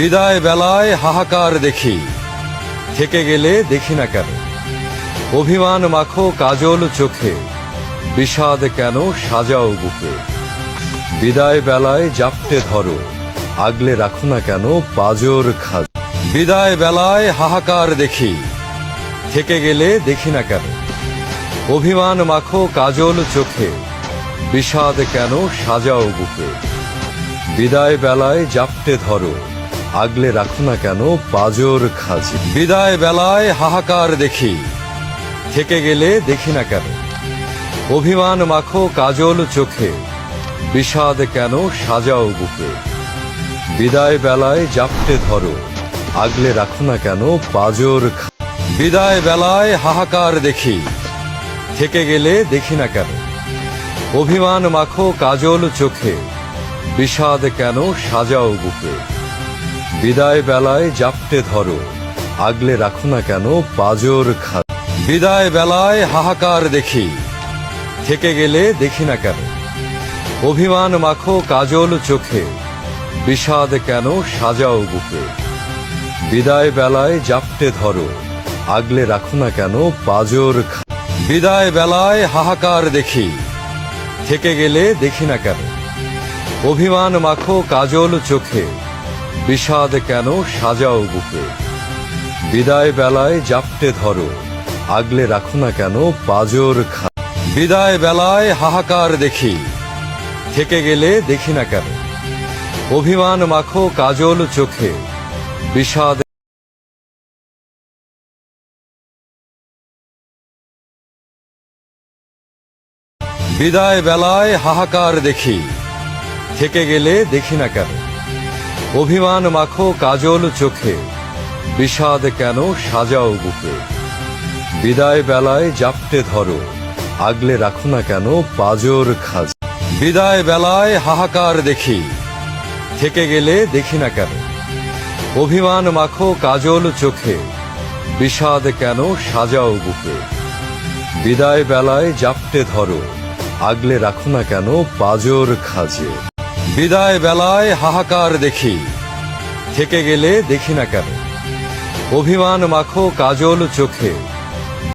বিদায় বেলায় হাহাকার দেখি, থেকে গেলে দেখি না কেন। অভিমান মাখো কাজল চোখে, বিষাদ কেন সাজাও বুকে। বিদায় বেলায় জাপটে ধরো, আগলে রাখো না কেন পাজর খাজ। বিদায় বেলায় হাহাকার দেখি, থেকে গেলে দেখি না কেন। অভিমান মাখো কাজল চোখে, বিষাদ কেন সাজাও বুকে। বিদায় বেলায় জাপটে ধরো, আগলে রাখো না কেন পাজর খাজি। বিদায় বেলায় হাহাকার দেখি, থেকে গেলে দেখি না কেন। অভিমান মাখো কাজল চোখে, বিষাদ কেন সাজাও বুকে। বিদায় বেলায় জাপটে ধরো, আগলে রাখো না কেন পাজর খাজি। বিদায় বেলায় হাহাকার দেখি, থেকে গেলে দেখি না কেন। অভিমান মাখো কাজল চোখে, বিষাদ কেন সাজাও বুকে। বিদায় বেলায় জাপটে ধরো, আগলে রাখো না কেন পাজর খাজ। বিদায় বেলায় হাহাকার দেখি, থেকে গেলে দেখি না কেন। অভিমান মাখো কাজল চোখে, বিষাদ কেন সাজাও বুকে। বিদায় বেলায় জাপটে ধরো, আগলে রাখো না কেন পাজর খাজ। বিদায় বেলায় হাহাকার দেখি, থেকে গেলে দেখি না কেন। অভিমান মাখো কাজল চোখে, বিষাদ কেন সাজাও বুকে। বিদায় বেলায় জাপটে ধরো, আগলে রাখো না কেন পাজর খাজ। বিদায় বেলায় হাহাকার দেখি, থেকে গেলে দেখি না কেন। অভিমান মাখো কাজল চোখে, বিষাদ। বিদায় বেলায় হাহাকার দেখি, থেকে গেলে দেখি না কেন। অভিমান মাখো কাজল চোখে, বিষাদ কেন সাজাও বুকে। বিদায় বেলায় জাপটে ধরো, আগলে রাখো না কেন পাজর খাজ। বিদায় বেলায় হাহাকার দেখি, থেকে গেলে দেখি না কেন। অভিমান মাখো কাজল চোখে, বিষাদ কেন সাজাও বুকে। বিদায় বেলায় জাপটে ধরো, আগলে রাখো না কেন পাজর খাজে। বিদায় বেলায় হাহাকার দেখি, থেকে গেলে দেখি না কেন। অভিমান মাখো কাজল চোখে,